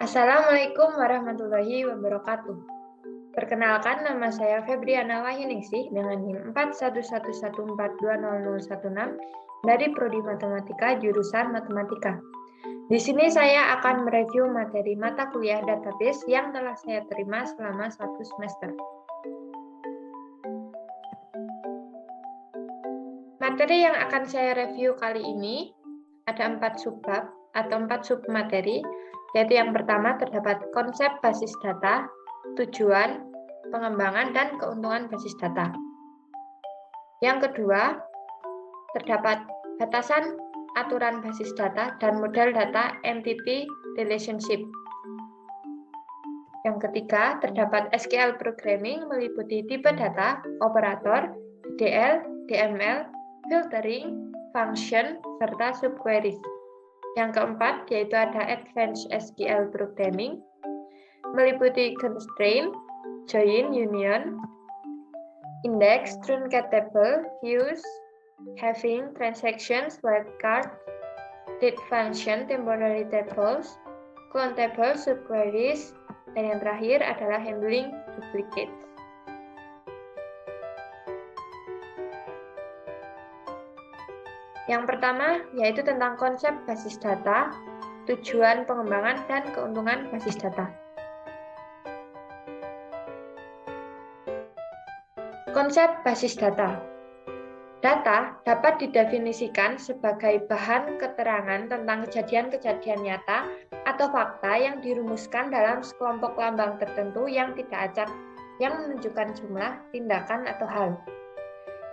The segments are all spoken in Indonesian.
Assalamualaikum warahmatullahi wabarakatuh. Perkenalkan, nama saya Febriana Wahyuningsih dengan NIM 4111420016 dari Prodi Matematika jurusan Matematika. Di sini saya akan mereview materi mata kuliah database yang telah saya terima selama 1 semester. Materi yang akan saya review kali ini ada 4 subbab atau 4 submateri, yaitu yang pertama terdapat konsep basis data, tujuan, pengembangan, dan keuntungan basis data. Yang kedua, terdapat batasan aturan basis data dan model data entity relationship. Yang ketiga, terdapat SQL programming meliputi tipe data, operator, DL, DML, filtering, function, serta subqueries. Yang keempat, yaitu ada Advanced SQL Programming, meliputi constraint, join, union, index, truncated table, views, having, transactions, wildcard, date function, temporary tables, clone table, subqueries, dan yang terakhir adalah handling duplicates. Yang pertama, yaitu tentang konsep basis data, tujuan pengembangan, dan keuntungan basis data. Konsep basis data. Data dapat didefinisikan sebagai bahan keterangan tentang kejadian-kejadian nyata atau fakta yang dirumuskan dalam sekelompok lambang tertentu yang tidak acak, yang menunjukkan jumlah, tindakan, atau hal.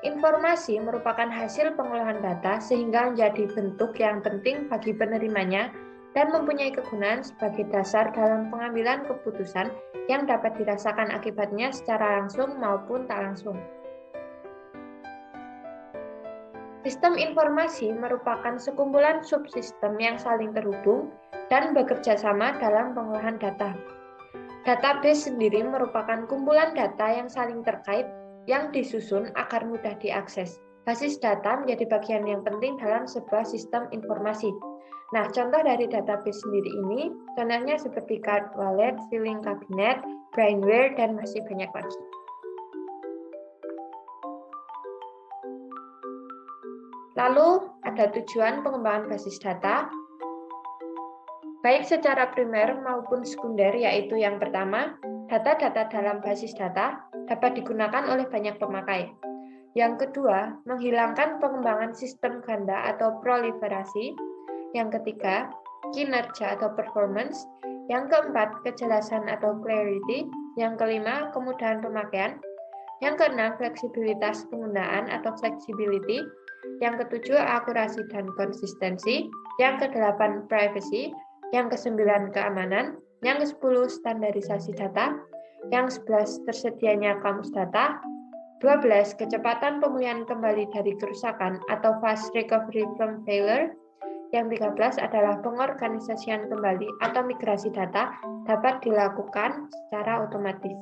Informasi merupakan hasil pengolahan data sehingga menjadi bentuk yang penting bagi penerimanya dan mempunyai kegunaan sebagai dasar dalam pengambilan keputusan yang dapat dirasakan akibatnya secara langsung maupun tak langsung. Sistem informasi merupakan sekumpulan subsistem yang saling terhubung dan bekerja sama dalam pengolahan data. Database sendiri merupakan kumpulan data yang saling terkait yang disusun agar mudah diakses. Basis data menjadi bagian yang penting dalam sebuah sistem informasi. Nah, contoh dari database sendiri ini, contohnya seperti card wallet, filing cabinet, brainware, dan masih banyak lagi. Lalu, ada tujuan pengembangan basis data, baik secara primer maupun sekunder, yaitu yang pertama, data-data dalam basis data dapat digunakan oleh banyak pemakai. Yang kedua, menghilangkan pengembangan sistem ganda atau proliferasi. Yang ketiga, kinerja atau performance. Yang keempat, kejelasan atau clarity. Yang kelima, kemudahan pemakaian. Yang keenam, fleksibilitas penggunaan atau flexibility. Yang ketujuh, akurasi dan konsistensi. Yang kedelapan, privacy. Yang kesembilan, keamanan. Yang kesepuluh, standarisasi data. Yang 11, tersedianya kamus data. 12, kecepatan pemulihan kembali dari kerusakan atau fast recovery from failure. Yang 13 adalah pengorganisasian kembali atau migrasi data dapat dilakukan secara otomatis.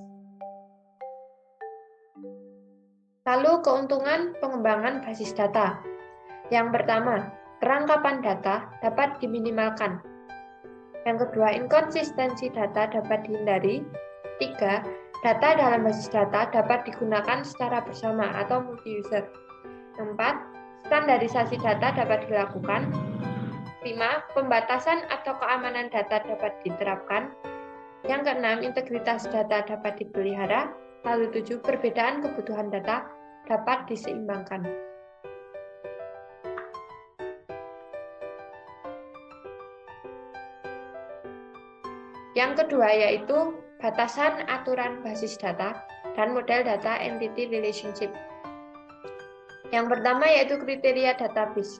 Lalu keuntungan pengembangan basis data. Yang pertama, kerangkapan data dapat diminimalkan. Yang kedua, inkonsistensi data dapat dihindari. 3, data dalam basis data dapat digunakan secara bersama atau multi-user. 4, standarisasi data dapat dilakukan. 5, pembatasan atau keamanan data dapat diterapkan. Yang keenam, integritas data dapat dipelihara. Lalu 7, perbedaan kebutuhan data dapat diseimbangkan. Yang kedua yaitu batasan aturan basis data dan model data entity relationship. Yang pertama yaitu kriteria database.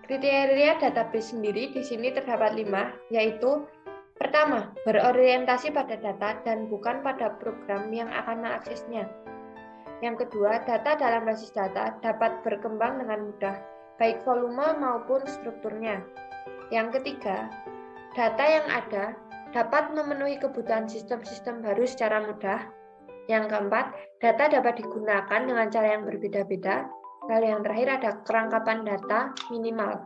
Kriteria database sendiri di sini terdapat 5, yaitu pertama, berorientasi pada data dan bukan pada program yang akan mengaksesnya. Yang kedua, data dalam basis data dapat berkembang dengan mudah, baik volume maupun strukturnya. Yang ketiga, data yang ada dapat memenuhi kebutuhan sistem-sistem baru secara mudah. Yang keempat, data dapat digunakan dengan cara yang berbeda-beda. Lalu yang terakhir ada kerangkapan data minimal.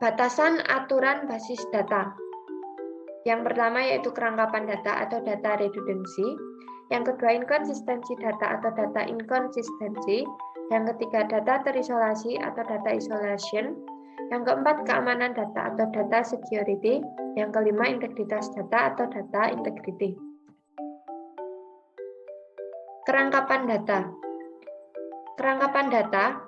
Batasan aturan basis data. Yang pertama yaitu kerangkapan data atau data redundancy. Yang kedua inkonsistensi data atau data inkonsistensi. Yang ketiga data terisolasi atau data isolation. Yang keempat keamanan data atau data security. Yang kelima integritas data atau data integrity. Kerangkapan data. Kerangkapan data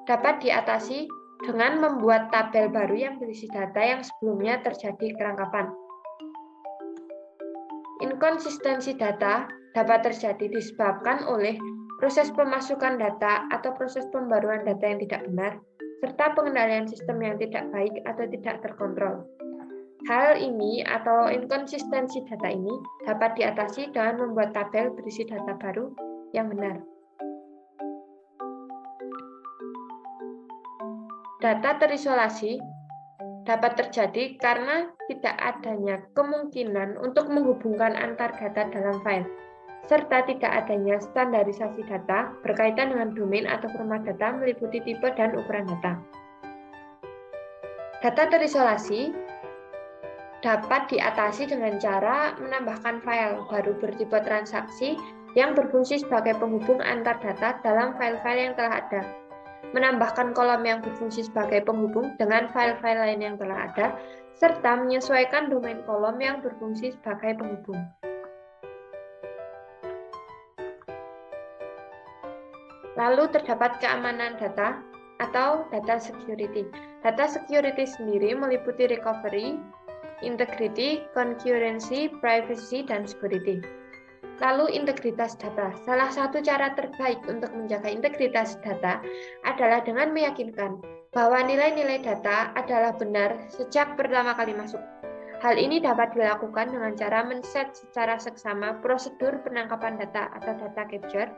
dapat diatasi dengan membuat tabel baru yang berisi data yang sebelumnya terjadi kerangkapan. Inkonsistensi data dapat terjadi disebabkan oleh proses pemasukan data atau proses pembaruan data yang tidak benar, serta pengendalian sistem yang tidak baik atau tidak terkontrol. Hal ini atau inkonsistensi data ini dapat diatasi dengan membuat tabel berisi data baru yang benar. Data terisolasi dapat terjadi karena tidak adanya kemungkinan untuk menghubungkan antar data dalam file, serta tidak adanya standarisasi data berkaitan dengan domain atau format data meliputi tipe dan ukuran data. Data terisolasi dapat diatasi dengan cara menambahkan file baru bertipe transaksi yang berfungsi sebagai penghubung antar data dalam file-file yang telah ada, menambahkan kolom yang berfungsi sebagai penghubung dengan file-file lain yang telah ada, serta menyesuaikan domain kolom yang berfungsi sebagai penghubung. Lalu terdapat keamanan data atau data security. Data security sendiri meliputi recovery, integrity, concurrency, privacy, dan security. Lalu integritas data. Salah satu cara terbaik untuk menjaga integritas data adalah dengan meyakinkan bahwa nilai-nilai data adalah benar sejak pertama kali masuk. Hal ini dapat dilakukan dengan cara men-set secara seksama prosedur penangkapan data atau data capture,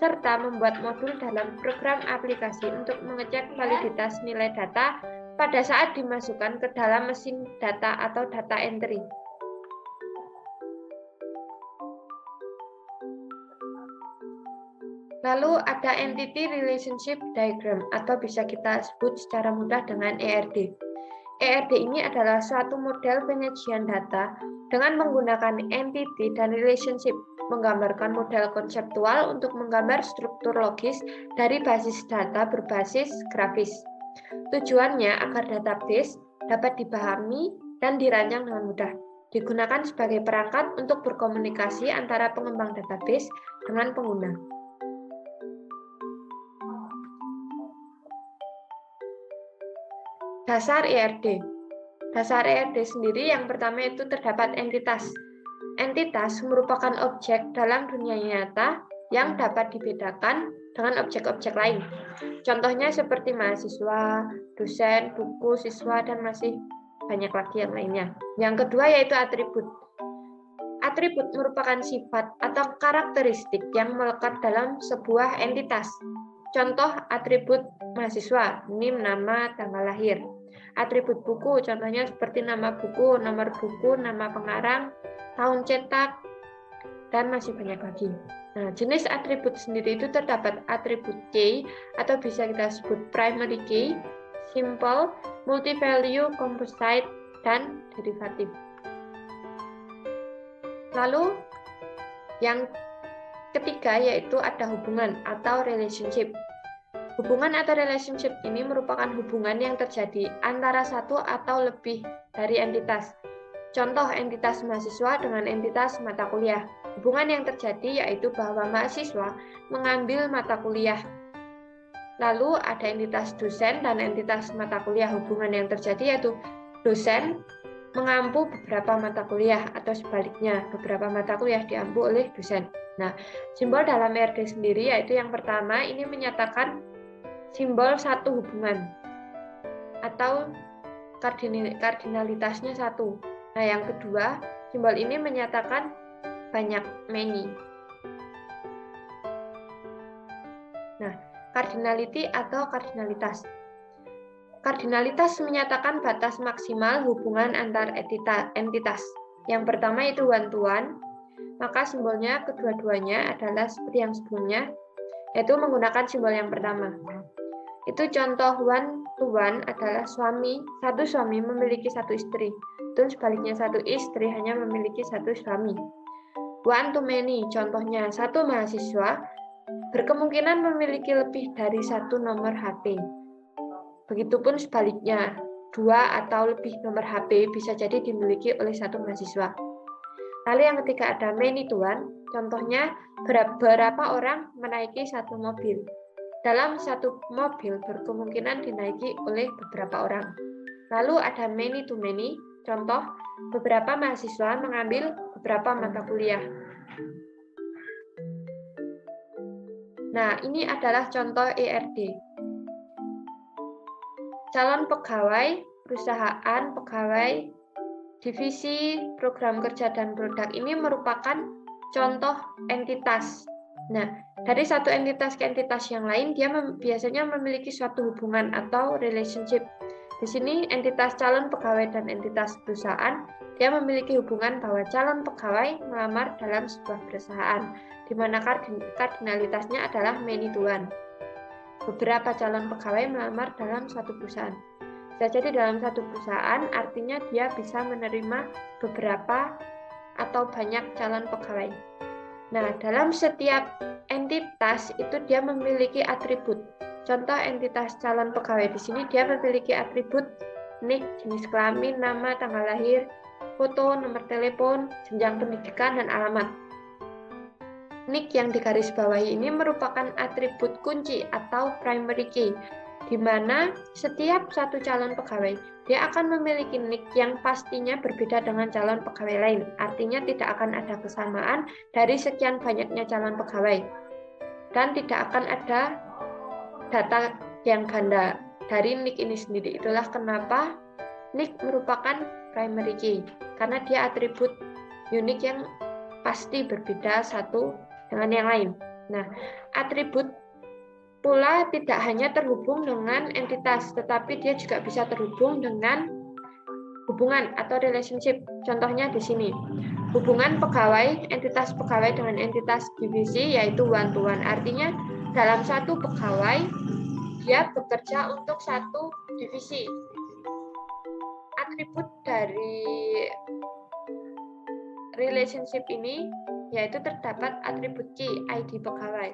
serta membuat modul dalam program aplikasi untuk mengecek validitas nilai data pada saat dimasukkan ke dalam mesin data atau data entry. Lalu ada Entity Relationship Diagram atau bisa kita sebut secara mudah dengan ERD. ERD ini adalah suatu model penyajian data dengan menggunakan entity dan relationship, menggambarkan model konseptual untuk menggambar struktur logis dari basis data berbasis grafis. Tujuannya agar database dapat dipahami dan dirancang dengan mudah. Digunakan sebagai perangkat untuk berkomunikasi antara pengembang database dengan pengguna. Dasar ERD. Dasar ERD sendiri yang pertama itu terdapat entitas. Entitas merupakan objek dalam dunia nyata yang dapat dibedakan dengan objek-objek lain. Contohnya seperti mahasiswa, dosen, buku, siswa, dan masih banyak lagi yang lainnya. Yang kedua yaitu atribut. Atribut merupakan sifat atau karakteristik yang melekat dalam sebuah entitas. Contoh atribut mahasiswa, NIM, nama, tanggal lahir. Atribut buku, contohnya seperti nama buku, nomor buku, nama pengarang, tahun cetak, dan masih banyak lagi. Nah, jenis atribut sendiri itu terdapat atribut key, atau bisa kita sebut primary key, simple, multi-value, composite, dan derivatif. Lalu, yang ketiga yaitu ada hubungan atau relationship. Hubungan atau relationship ini merupakan hubungan yang terjadi antara satu atau lebih dari entitas. Contoh entitas mahasiswa dengan entitas mata kuliah. Hubungan yang terjadi yaitu bahwa mahasiswa mengambil mata kuliah. Lalu ada entitas dosen dan entitas mata kuliah. Hubungan yang terjadi yaitu dosen mengampu beberapa mata kuliah atau sebaliknya, beberapa mata kuliah diampu oleh dosen. Nah, simbol dalam ERD sendiri yaitu yang pertama ini menyatakan simbol satu hubungan atau kardinalitasnya satu. Nah, yang kedua, simbol ini menyatakan banyak, many. Nah, cardinality atau kardinalitas. Kardinalitas menyatakan batas maksimal hubungan antar entitas. Yang pertama itu one-to-one, maka simbolnya kedua-duanya adalah seperti yang sebelumnya, yaitu menggunakan simbol yang pertama. Itu contoh one tuan adalah suami, satu suami memiliki satu istri. Dan sebaliknya satu istri hanya memiliki satu suami. One to many, contohnya satu mahasiswa berkemungkinan memiliki lebih dari satu nomor HP. Begitupun sebaliknya, 2 atau lebih nomor HP bisa jadi dimiliki oleh satu mahasiswa. Lalu yang ketiga ada many to one, contohnya beberapa orang menaiki satu mobil. Dalam satu mobil berkemungkinan dinaiki oleh beberapa orang. Lalu ada many to many, contoh beberapa mahasiswa mengambil beberapa mata kuliah. Nah, ini adalah contoh ERD. Calon pegawai, perusahaan, pegawai, divisi, program kerja, dan produk ini merupakan contoh entitas. Nah, dari satu entitas ke entitas yang lain, dia biasanya memiliki suatu hubungan atau relationship. Di sini entitas calon pegawai dan entitas perusahaan, dia memiliki hubungan bahwa calon pegawai melamar dalam sebuah perusahaan, di mana kardinalitasnya adalah many to one. Beberapa calon pegawai melamar dalam suatu perusahaan. Bisa jadi dalam satu perusahaan, artinya dia bisa menerima beberapa atau banyak calon pegawai. Nah, dalam setiap entitas itu dia memiliki atribut. Contoh entitas calon pegawai di sini dia memiliki atribut nik, jenis kelamin, nama, tanggal lahir, foto, nomor telepon, jenjang pendidikan, dan alamat. Nik yang digarisbawahi ini merupakan atribut kunci atau primary key, di mana setiap satu calon pegawai dia akan memiliki nik yang pastinya berbeda dengan calon pegawai lain. Artinya tidak akan ada kesamaan dari sekian banyaknya calon pegawai. Dan tidak akan ada data yang ganda dari nik ini sendiri. Itulah kenapa nik merupakan primary key, karena dia atribut unik yang pasti berbeda satu dengan yang lain. Nah, atribut pula tidak hanya terhubung dengan entitas, tetapi dia juga bisa terhubung dengan hubungan atau relationship. Contohnya di sini, hubungan pegawai, entitas pegawai dengan entitas divisi yaitu one to one. Artinya dalam satu pegawai, dia bekerja untuk satu divisi. Atribut dari relationship ini yaitu terdapat atribut key, ID pegawai,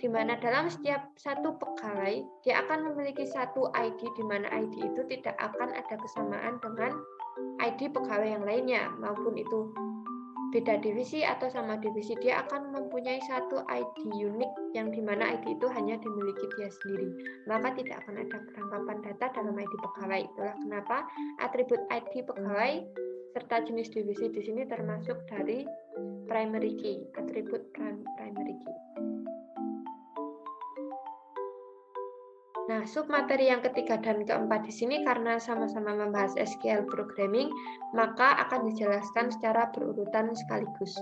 di mana dalam setiap satu pegawai dia akan memiliki satu ID, di mana ID itu tidak akan ada kesamaan dengan ID pegawai yang lainnya, maupun itu beda divisi atau sama divisi, dia akan mempunyai satu ID unik yang di mana ID itu hanya dimiliki dia sendiri, maka tidak akan ada perangkapan data dalam ID pegawai. Itulah kenapa atribut ID pegawai serta jenis divisi di sini termasuk dari primary key, atribut primary key. Nah, submateri yang ketiga dan keempat di sini karena sama-sama membahas SQL programming, maka akan dijelaskan secara berurutan sekaligus.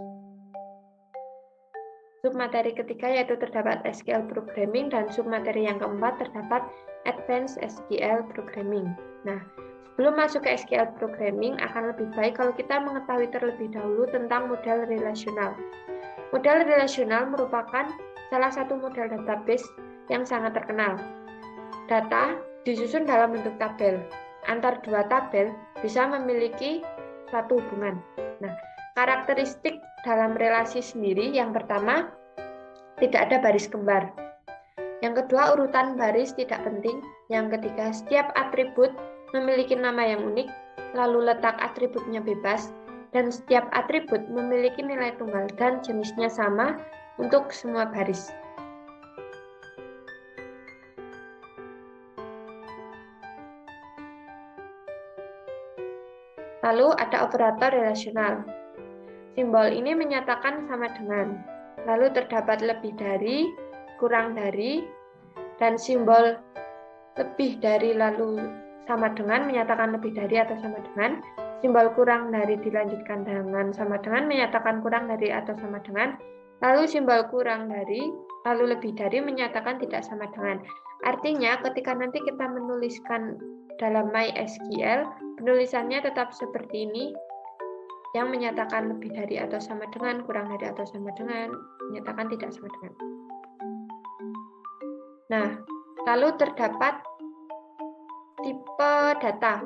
Submateri ketiga yaitu terdapat SQL programming, dan submateri yang keempat terdapat Advanced SQL programming. Nah, sebelum masuk ke SQL programming, akan lebih baik kalau kita mengetahui terlebih dahulu tentang model relasional. Model relasional merupakan salah satu model database yang sangat terkenal. Data disusun dalam bentuk tabel. Antar dua tabel bisa memiliki suatu hubungan. Nah, karakteristik dalam relasi sendiri, yang pertama, tidak ada baris kembar. Yang kedua, urutan baris tidak penting. Yang ketiga, setiap atribut memiliki nama yang unik, lalu letak atributnya bebas, dan setiap atribut memiliki nilai tunggal dan jenisnya sama untuk semua baris. Lalu ada operator relasional. Simbol ini menyatakan sama dengan. Lalu terdapat lebih dari, kurang dari, dan simbol lebih dari lalu sama dengan menyatakan lebih dari atau sama dengan. Simbol kurang dari dilanjutkan dengan sama dengan menyatakan kurang dari atau sama dengan. Lalu simbol kurang dari, lalu lebih dari menyatakan tidak sama dengan. Artinya ketika nanti kita menuliskan dalam MySQL, penulisannya tetap seperti ini, yang menyatakan lebih dari atau sama dengan, kurang dari atau sama dengan, menyatakan tidak sama dengan. Nah, lalu terdapat tipe data.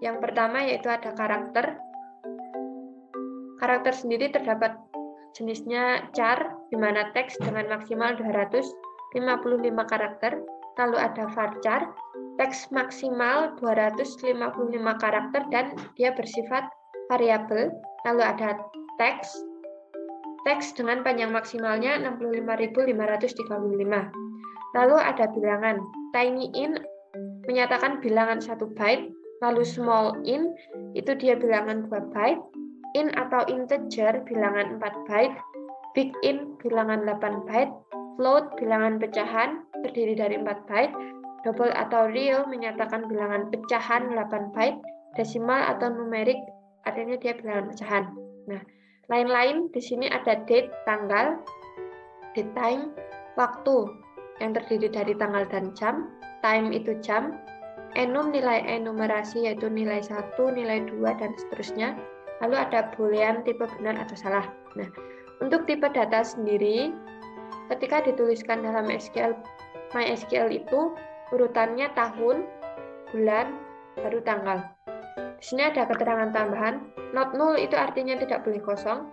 Yang pertama yaitu ada karakter. Karakter sendiri terdapat jenisnya char, di mana teks dengan maksimal 255 karakter. Lalu ada varchar, teks maksimal 255 karakter dan dia bersifat variabel. Lalu ada teks dengan panjang maksimalnya 65.535. Lalu ada bilangan. Tiny int menyatakan bilangan 1 byte, lalu small int itu dia bilangan 2 byte, int atau integer bilangan 4 byte, big int bilangan 8 byte, float bilangan pecahan terdiri dari 4 byte, double atau real menyatakan bilangan pecahan 8 byte, desimal atau numerik artinya dia bilangan pecahan. Nah, lain-lain di sini ada date tanggal, date time waktu yang terdiri dari tanggal dan jam, time itu jam, enum nilai enumerasi yaitu nilai 1, nilai 2 dan seterusnya. Lalu ada boolean tipe benar atau salah. Nah, untuk tipe data sendiri ketika dituliskan dalam MySQL itu urutannya tahun, bulan, baru tanggal. Di sini ada keterangan tambahan, not null itu artinya tidak boleh kosong.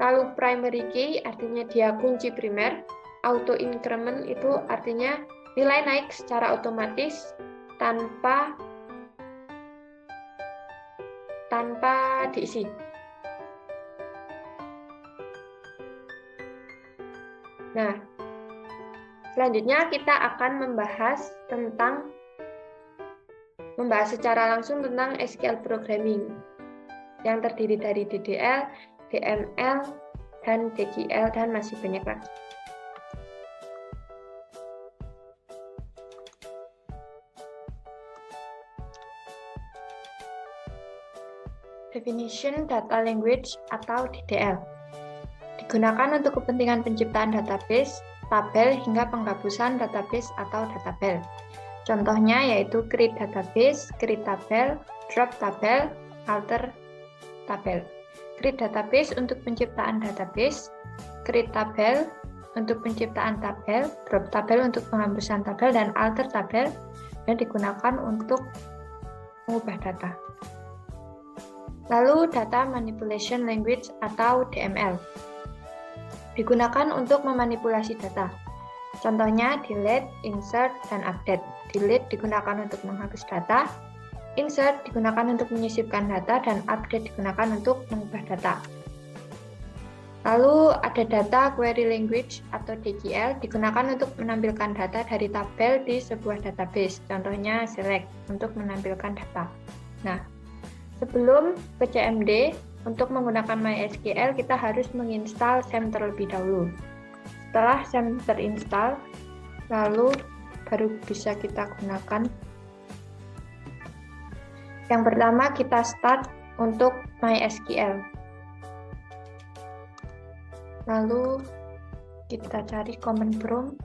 Lalu primary key artinya dia kunci primer. Auto increment itu artinya nilai naik secara otomatis tanpa diisi. Nah, selanjutnya kita akan membahas secara langsung tentang SQL programming yang terdiri dari DDL, DML, dan DQL, dan masih banyak lagi. Definition Data Language atau DDL. Digunakan untuk kepentingan penciptaan database, tabel, hingga penghapusan database atau databel. Contohnya yaitu create database, create tabel, drop tabel, alter tabel. Create database untuk penciptaan database, create tabel untuk penciptaan tabel, drop tabel untuk penghapusan tabel, dan alter tabel yang digunakan untuk mengubah data. Lalu Data Manipulation Language atau DML. Digunakan untuk memanipulasi data. Contohnya delete, insert, dan update. Delete digunakan untuk menghapus data, insert digunakan untuk menyisipkan data, dan update digunakan untuk mengubah data. Lalu ada Data Query Language atau DQL, digunakan untuk menampilkan data dari tabel di sebuah database. Contohnya select untuk menampilkan data. Nah, sebelum ke CMD, untuk menggunakan MySQL kita harus menginstal SAM terlebih dahulu. Setelah SAM terinstall, lalu baru bisa kita gunakan. Yang pertama kita start untuk MySQL. Lalu kita cari command prompt.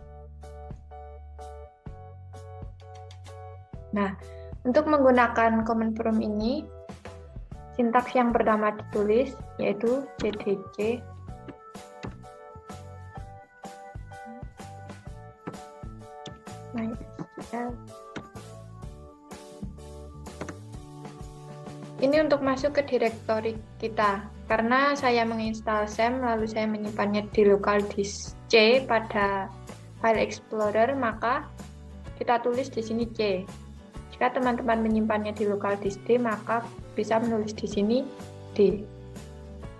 Nah, untuk menggunakan command prompt ini, sintaks yang pertama ditulis yaitu cdc MySQL. Ini untuk masuk ke direktori kita. Karena saya menginstal SAM lalu saya menyimpannya di local disk C pada file explorer, maka kita tulis di sini C. Jika teman-teman menyimpannya di local disk D, maka bisa menulis di sini D.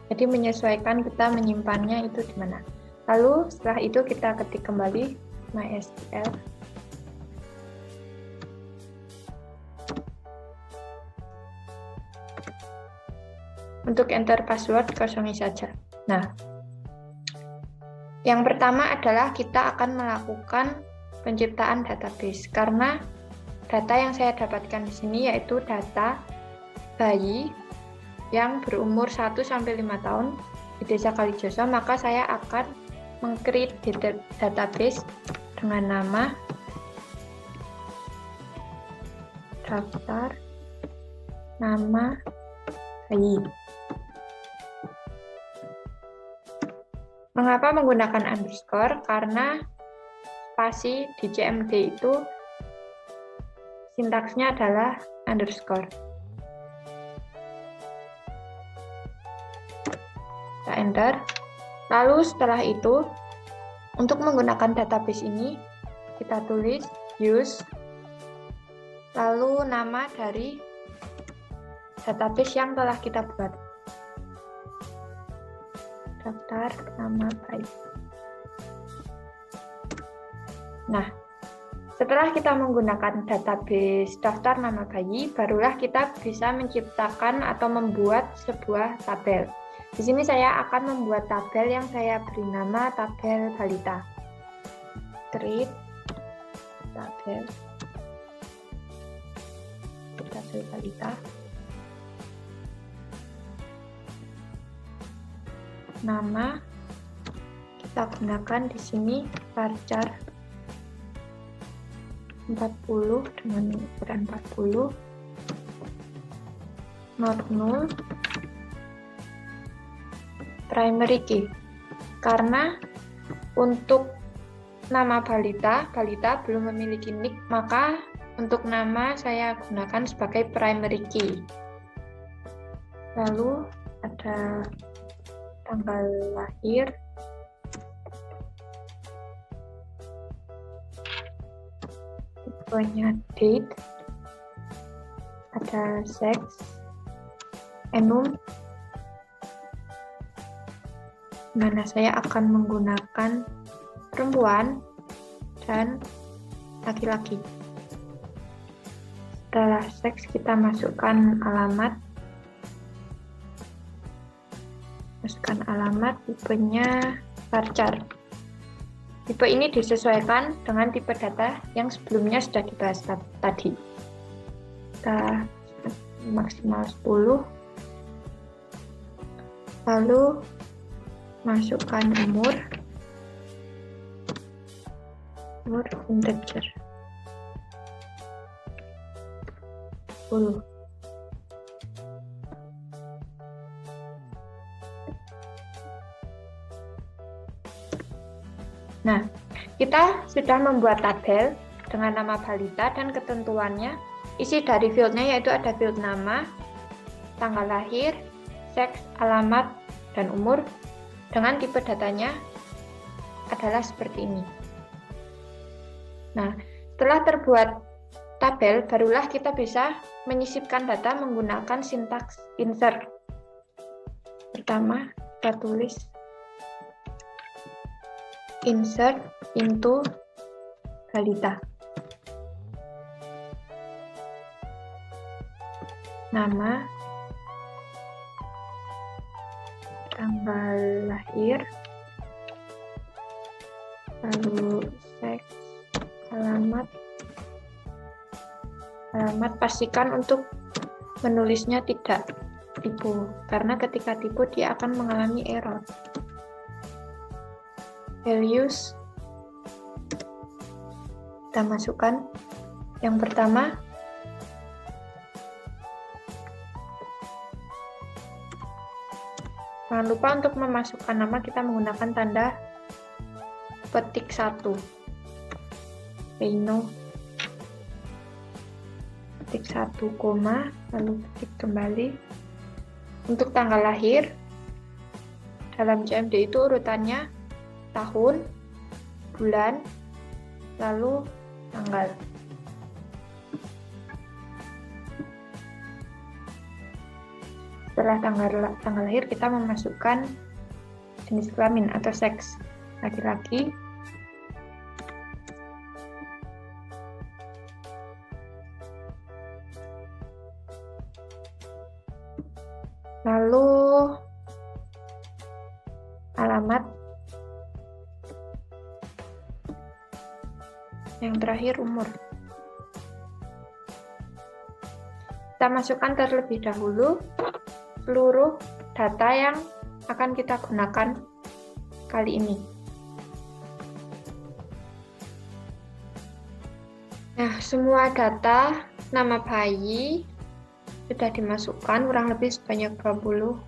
Jadi menyesuaikan kita menyimpannya itu di mana. Lalu setelah itu kita ketik kembali MySQL. Untuk enter password kosongi saja. Nah, yang pertama adalah kita akan melakukan penciptaan database karena data yang saya dapatkan di sini yaitu data bayi yang berumur 1-5 tahun di Desa Kalijoso, maka saya akan meng-create database dengan nama daftar nama bayi. Mengapa menggunakan underscore? Karena spasi di CMD itu sintaksnya adalah underscore. Kita enter. Lalu setelah itu, untuk menggunakan database ini, kita tulis use, lalu nama dari database yang telah kita buat. Daftar nama bayi. Nah, setelah kita menggunakan database daftar nama bayi, barulah kita bisa menciptakan atau membuat sebuah tabel. Di sini saya akan membuat tabel yang saya beri nama tabel balita. Create tabel balita. Nama kita gunakan di sini varchar 40 dengan ukuran 40, not null, primary key. Karena untuk nama balita belum memiliki nick, maka untuk nama saya gunakan sebagai primary key. Lalu ada tanggal lahir, tipenya date, ada sex, enum, mana saya akan menggunakan perempuan dan laki-laki. Setelah seks kita masukkan alamat, tipenya varchar. Tipe ini disesuaikan dengan tipe data yang sebelumnya sudah dibahas tadi. Kita maksimal 10, lalu masukkan umur integer 10. Nah, kita sudah membuat tabel dengan nama balita dan ketentuannya. Isi dari fieldnya yaitu ada field nama, tanggal lahir, seks, alamat, dan umur. Dengan tipe datanya adalah seperti ini. Nah, setelah terbuat tabel, barulah kita bisa menyisipkan data menggunakan sintaks insert. Pertama, kita tulis insert into balita. Nama, tanggal lahir, lalu seks, alamat. Pastikan untuk menulisnya tidak tipu, karena ketika tipu dia akan mengalami error. Values kita masukkan. Yang pertama, jangan lupa untuk memasukkan nama kita menggunakan tanda petik 1. Reino petik 1, lalu petik kembali. Untuk tanggal lahir, dalam CMD itu urutannya tahun, bulan, lalu tanggal. Setelah tanggal lahir, kita memasukkan jenis kelamin atau seks, laki-laki, lalu alamat, yang terakhir umur. Kita masukkan terlebih dahulu seluruh data yang akan kita gunakan kali ini. Nah, semua data nama bayi sudah dimasukkan, kurang lebih sebanyak 20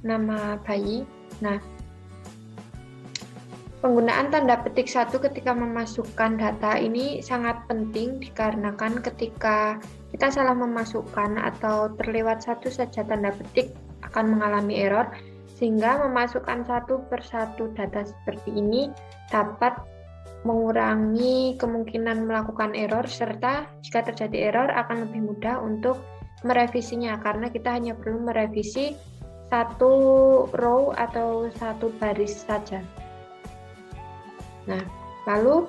nama bayi. Nah, Penggunaan tanda petik 1 ketika memasukkan data ini sangat penting dikarenakan ketika kita salah memasukkan atau terlewat satu saja tanda petik akan mengalami error, sehingga memasukkan satu persatu data seperti ini dapat mengurangi kemungkinan melakukan error, serta jika terjadi error akan lebih mudah untuk merevisinya karena kita hanya perlu merevisi satu row atau satu baris saja. Nah, lalu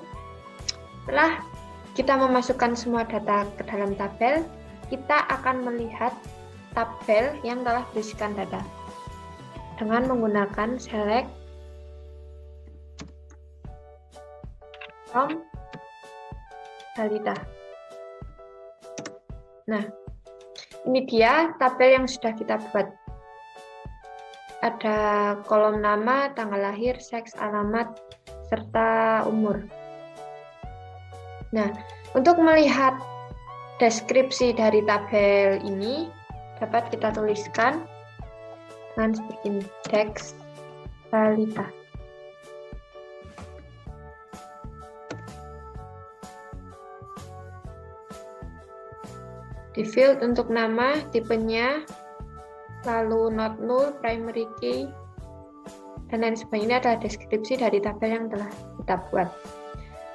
setelah kita memasukkan semua data ke dalam tabel, kita akan melihat tabel yang telah berisikan data dengan menggunakan select from data. Nah, ini dia tabel yang sudah kita buat. Ada kolom nama, tanggal lahir, seks, alamat, serta umur. Nah, untuk melihat deskripsi dari tabel ini dapat kita tuliskan dengan seperti ini, teks balita. Di field untuk nama, tipenya, lalu not null, primary key, dan lain sebagainya. Ini adalah deskripsi dari tabel yang telah kita buat.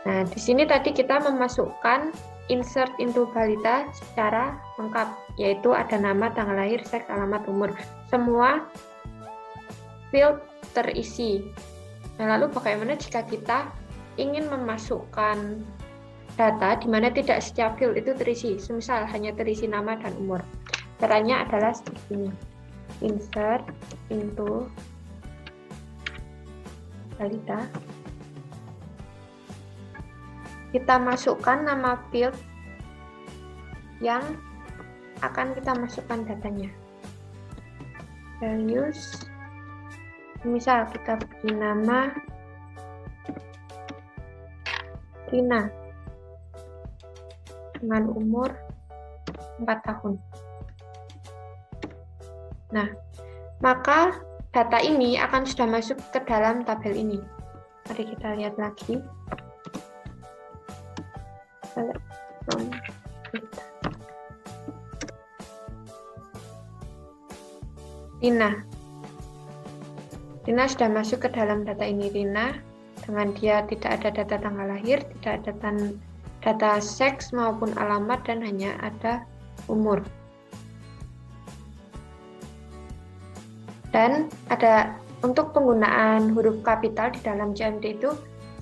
Nah, di sini tadi kita memasukkan insert into balita secara lengkap, yaitu ada nama, tanggal lahir, seks, alamat, umur. Semua field terisi. Nah, lalu bagaimana jika kita ingin memasukkan data di mana tidak setiap field itu terisi, semisal hanya terisi nama dan umur? Caranya adalah seperti ini. Insert into balita. Kita masukkan nama field yang akan kita masukkan datanya. Values. Misal kita beri nama Rina dengan umur 4 tahun. Nah, maka data ini akan sudah masuk ke dalam tabel ini. Mari kita lihat lagi. Rina sudah masuk ke dalam data ini. Rina, dengan dia tidak ada data tanggal lahir, tidak ada data seks maupun alamat, dan hanya ada umur. Dan ada untuk penggunaan huruf kapital di dalam CMD itu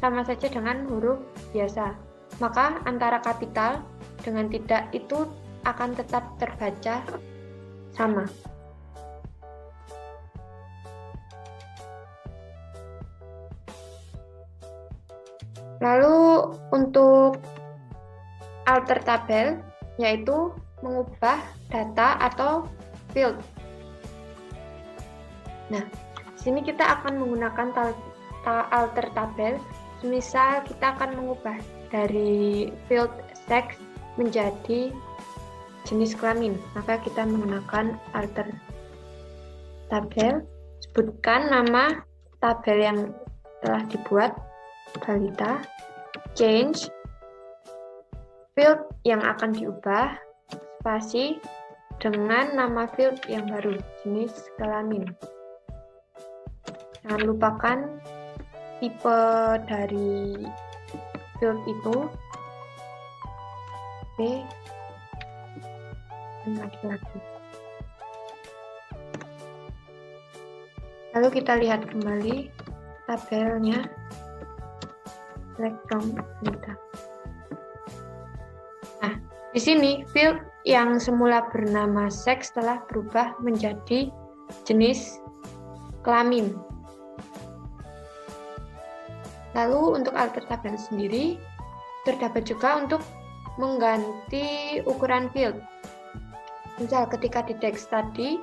sama saja dengan huruf biasa. Maka antara kapital dengan tidak itu akan tetap terbaca sama. Lalu untuk alter tabel, yaitu mengubah data atau field. Nah, di sini kita akan menggunakan alter tabel. Misal kita akan mengubah dari field seks menjadi jenis kelamin, maka kita menggunakan alter tabel. Sebutkan nama tabel yang telah dibuat, balita, change, field yang akan diubah, spasi, dengan nama field yang baru, jenis kelamin. Jangan lupakan tipe dari field itu, B, dan laki-laki. Lalu kita lihat kembali tabelnya, select from data. Nah, di sini field yang semula bernama seks telah berubah menjadi jenis kelamin. Lalu untuk alter tabel sendiri, terdapat juga untuk mengganti ukuran field. Misal ketika di teks tadi,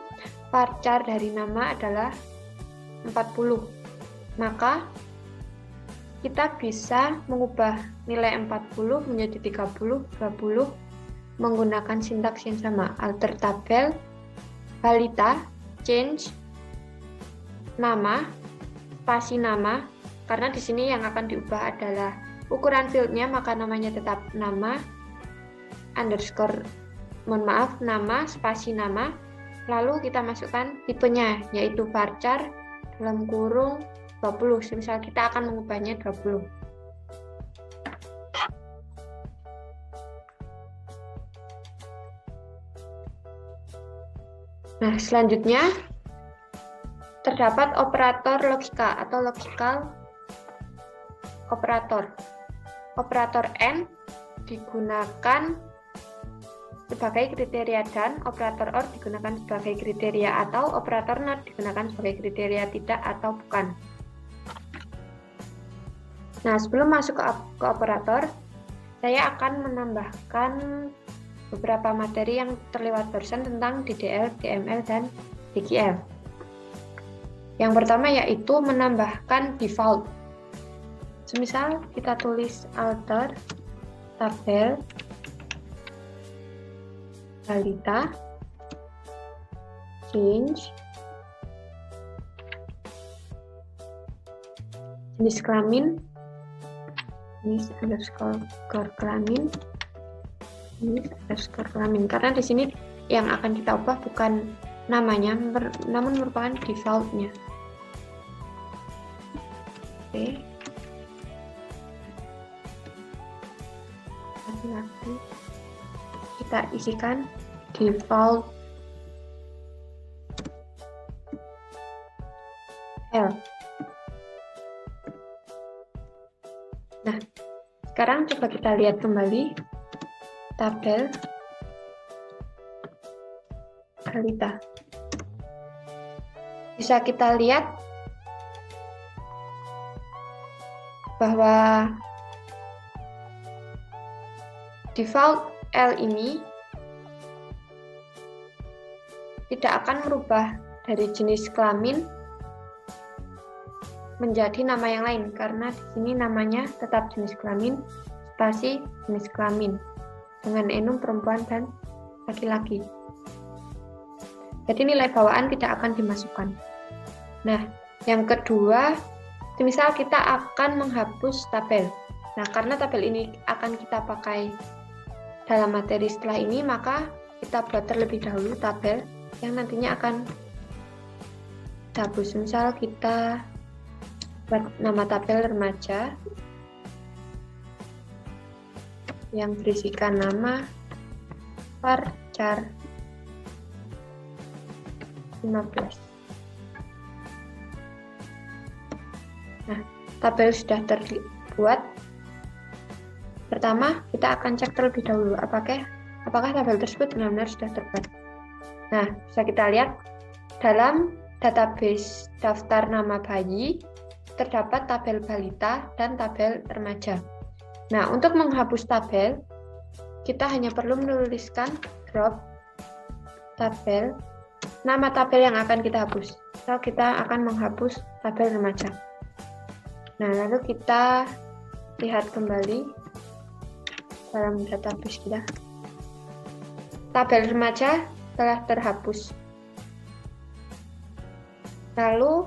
varchar dari nama adalah 40. Maka kita bisa mengubah nilai 40 menjadi 30, 20 menggunakan sintaks yang sama. Alter tabel, balita, change, nama, spasi nama, Karena di sini yang akan diubah adalah ukuran fieldnya, maka namanya tetap nama, underscore, nama, spasi nama, lalu kita masukkan tipenya, yaitu varchar dalam kurung 20. Misal kita akan mengubahnya 20. Nah, selanjutnya terdapat operator logika atau logical operator. Operator N digunakan sebagai kriteria dan operator OR digunakan sebagai kriteria atau operator NOT digunakan sebagai kriteria tidak atau bukan. Nah, sebelum masuk ke operator, saya akan menambahkan beberapa materi yang terlewat barusan tentang DDL, DML, dan DQL. Yang pertama yaitu menambahkan default. Semisal kita tulis alter tabel balita change jenis kelamin, jenis underscore kelamin, karena di sini yang akan kita ubah bukan namanya, namun merupakan defaultnya. Oke. Lagi kita isikan default L. Nah, sekarang coba kita lihat kembali tabel balita. Bisa kita lihat bahwa default L ini tidak akan merubah dari jenis kelamin menjadi nama yang lain, karena di sini namanya tetap jenis kelamin, spasi jenis kelamin dengan enum perempuan dan laki-laki. Jadi nilai bawaan tidak akan dimasukkan. Nah, yang kedua, misal kita akan menghapus tabel. Nah, karena tabel ini akan kita pakai dalam materi setelah ini, maka kita buat terlebih dahulu tabel yang nantinya akan dihapus. Misal kita buat nama tabel remaja yang berisikan nama varchar 15. Nah, tabel sudah terbuat. Pertama, kita akan cek terlebih dahulu apakah tabel tersebut benar-benar sudah terbuat. Nah, bisa kita lihat dalam database daftar nama bayi terdapat tabel balita dan tabel remaja. Nah, untuk menghapus tabel, kita hanya perlu menuliskan drop tabel, nama tabel yang akan kita hapus. So, kita akan menghapus tabel remaja. Nah, lalu kita lihat kembali dalam database kita. Tabel remaja telah terhapus. Lalu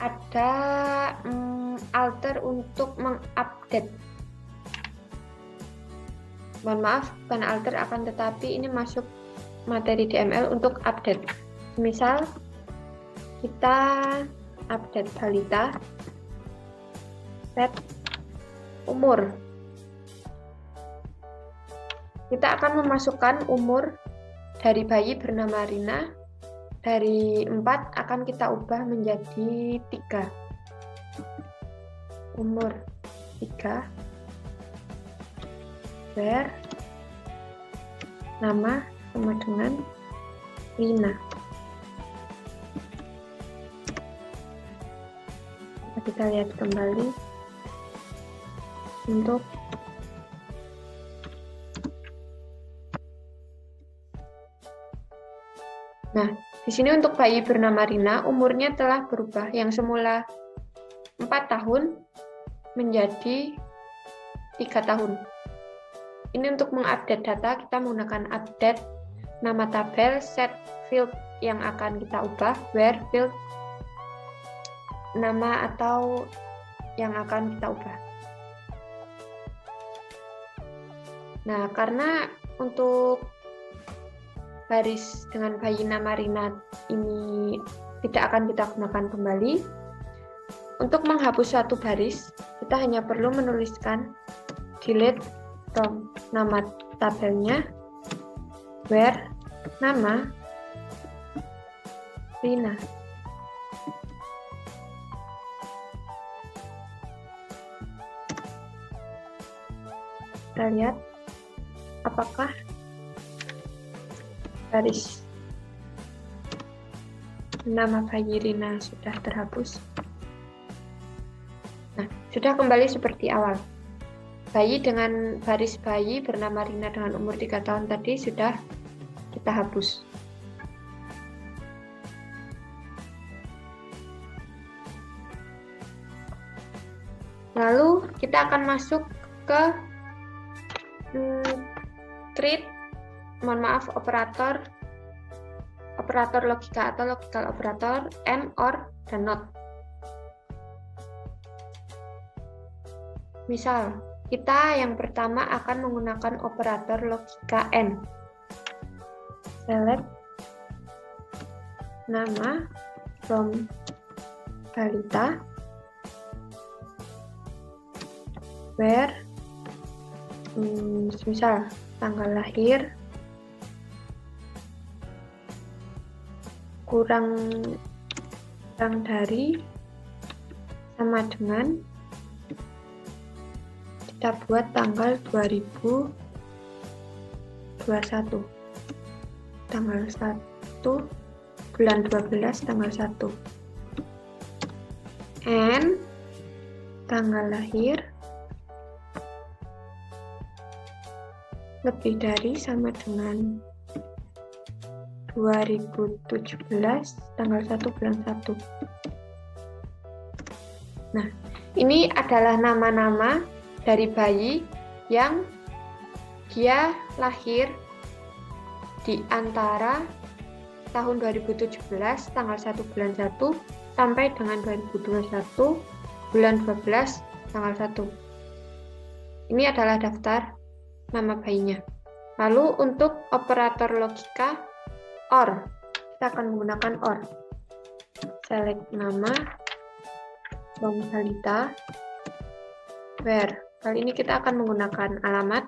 ada alter untuk mengupdate. Mohon maaf, bukan alter akan tetapi ini masuk materi DML untuk update. Misal kita update balita, set umur. Kita akan memasukkan umur dari bayi bernama Rina, dari 4 akan kita ubah menjadi 3. Umur 3, where nama sama dengan Rina. Kita lihat kembali untuk nah, di sini untuk bayi bernama Rina, umurnya telah berubah yang semula 4 tahun menjadi 3 tahun. Ini untuk mengupdate data, kita menggunakan update nama tabel, set field yang akan kita ubah, where field nama atau yang akan kita ubah. Nah, karena untuk baris dengan bayi nama Rina ini tidak akan kita gunakan kembali, untuk menghapus suatu baris, kita hanya perlu menuliskan delete from nama tabelnya, where nama Rina. Kita lihat apakah baris nama bayi Rina sudah terhapus. Nah, sudah kembali seperti awal. Bayi dengan baris bayi bernama Rina dengan umur 3 tahun tadi sudah kita hapus. Lalu kita akan masuk ke operator logika atau logical operator, and, or, dan not. Misal, kita yang pertama akan menggunakan operator logika and. Select nama from balita, where misal tanggal lahir kurang dari sama dengan, kita buat tanggal 2021, tanggal 1 bulan 12 tanggal 1, and tanggal lahir lebih dari sama dengan 2017 tanggal 1 bulan 1. Nah, ini adalah nama-nama dari bayi yang dia lahir di antara tahun 2017 tanggal 1 bulan 1 sampai dengan 2021 bulan 12 tanggal 1. Ini adalah daftar nama bayinya. Lalu untuk operator logika OR, kita akan menggunakan OR. Select nama from balita, where. Kali ini kita akan menggunakan alamat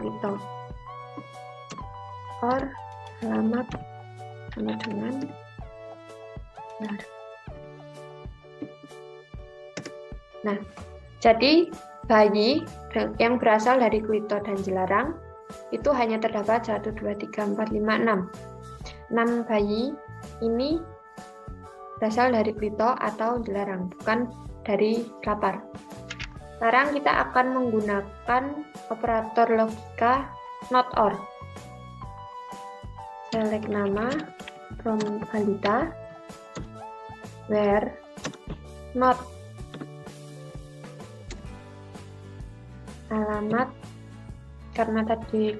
itu, or alamat sama dengan benar. Nah, jadi bayi yang berasal dari Klito dan Jelarang itu hanya terdapat 1, 2, 3, 4, 5, 6. 6 bayi ini berasal dari Klito atau Jelarang, bukan dari Lapar. Sekarang kita akan menggunakan operator logika not or. Select nama from balita, where not alamat. Karena tadi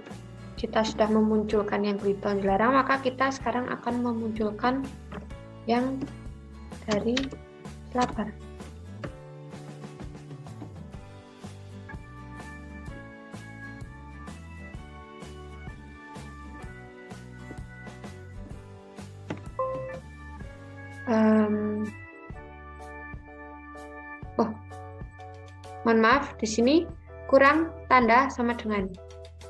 kita sudah memunculkan yang Klito Jelarang, maka kita sekarang akan memunculkan yang dari Lapar. Mohon maaf, di sini kurang tanda sama dengan.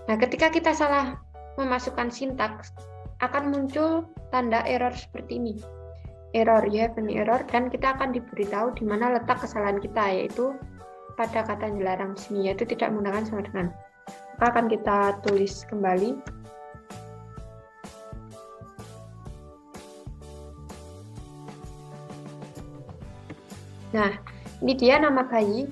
Nah, ketika kita salah memasukkan sintaks, akan muncul tanda error seperti ini. Error, you have an error, dan kita akan diberitahu di mana letak kesalahan kita, yaitu pada kata Jelarang sini, yaitu tidak menggunakan sama dengan. Maka akan kita tulis kembali. Nah, ini dia nama bayi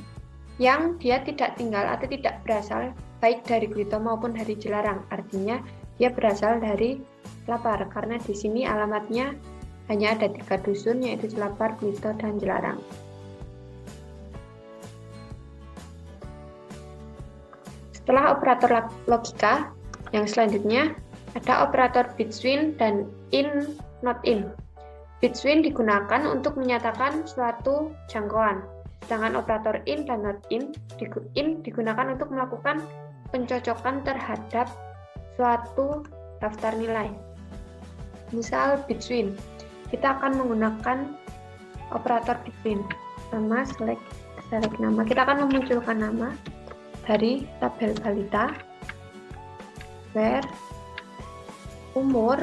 yang dia tidak tinggal atau tidak berasal baik dari Klito maupun dari Jelarang. Artinya dia berasal dari Lapar, karena di sini alamatnya hanya ada 3 dusun, yaitu Jelapar, Klito, dan Jelarang. Setelah operator logika, yang selanjutnya ada operator between dan in, not in. Between digunakan untuk menyatakan suatu jangkauan, sedangkan operator in dan not in digunakan untuk melakukan pencocokan terhadap suatu daftar nilai. Misal between, kita akan menggunakan operator between. Nama, select nama. Kita akan memunculkan nama dari tabel balita, where umur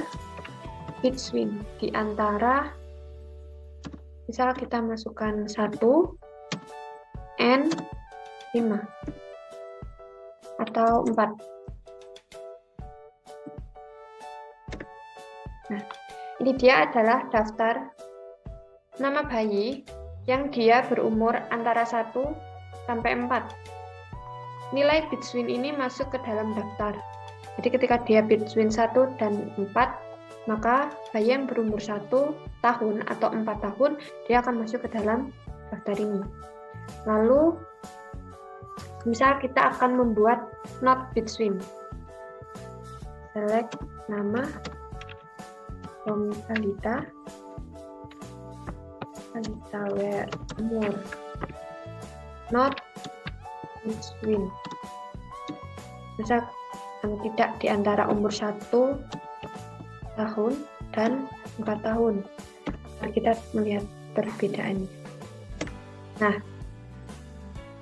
between di antara, misal kita masukkan 1 and 5 atau 4. Nah, ini dia adalah daftar nama bayi yang dia berumur antara 1 sampai 4. Nilai between ini masuk ke dalam daftar. Jadi ketika dia between 1 dan 4, maka bayi yang berumur 1 tahun atau 4 tahun, dia akan masuk ke dalam daftar ini. Lalu, misal kita akan membuat not between. Select nama from balita where umur not between. Misal tidak di antara umur 1 tahun dan 4 tahun. Mari kita melihat perbedaannya. Nah,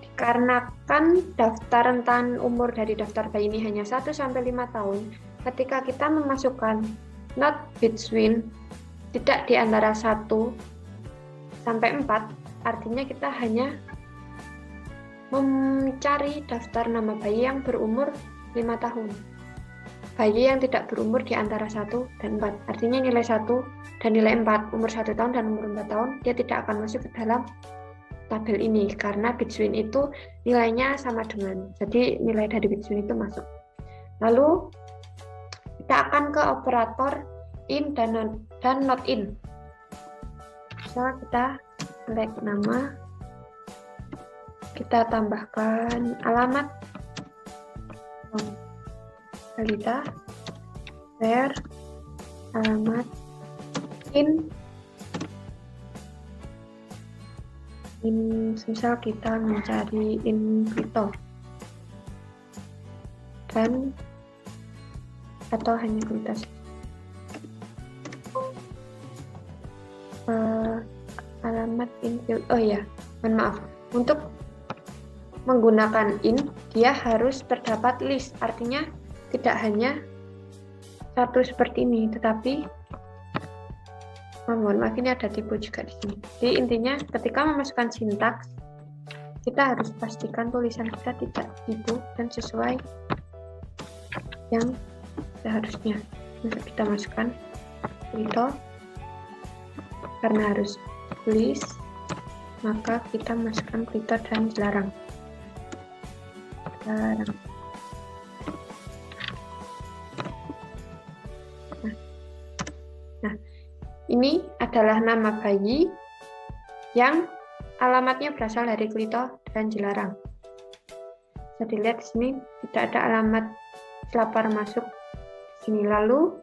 dikarenakan daftar rentan umur dari daftar bayi ini hanya 1 sampai 5 tahun, ketika kita memasukkan not between tidak di antara 1 sampai 4, artinya kita hanya mencari daftar nama bayi yang berumur 5 tahun. Bayi yang tidak berumur di antara 1 dan 4. Artinya nilai 1 dan nilai 4, umur 1 tahun dan umur 4 tahun, dia tidak akan masuk ke dalam tabel ini, karena between itu nilainya sama dengan. Jadi nilai dari between itu masuk. Lalu kita akan ke operator in dan not in. Misal kita select nama, kita tambahkan alamat balita, where alamat in, misal kita mencari in Klito dan atau hanya Klito. Alamat in, oh ya, mohon maaf, untuk menggunakan in, dia harus terdapat list, artinya tidak hanya satu seperti ini, tetapi mohon maaf, ini ada tipe juga di sini. Jadi intinya ketika memasukkan sintaks, kita harus pastikan tulisan kita tidak tipe dan sesuai yang seharusnya. Untuk kita masukkan Klito, karena harus list, maka kita masukkan Klito dan Jelarang. Nah, ini adalah nama bayi yang alamatnya berasal dari Klito dan Jelarang. Bisa dilihat di sini tidak ada alamat selapar masuk di sini. Lalu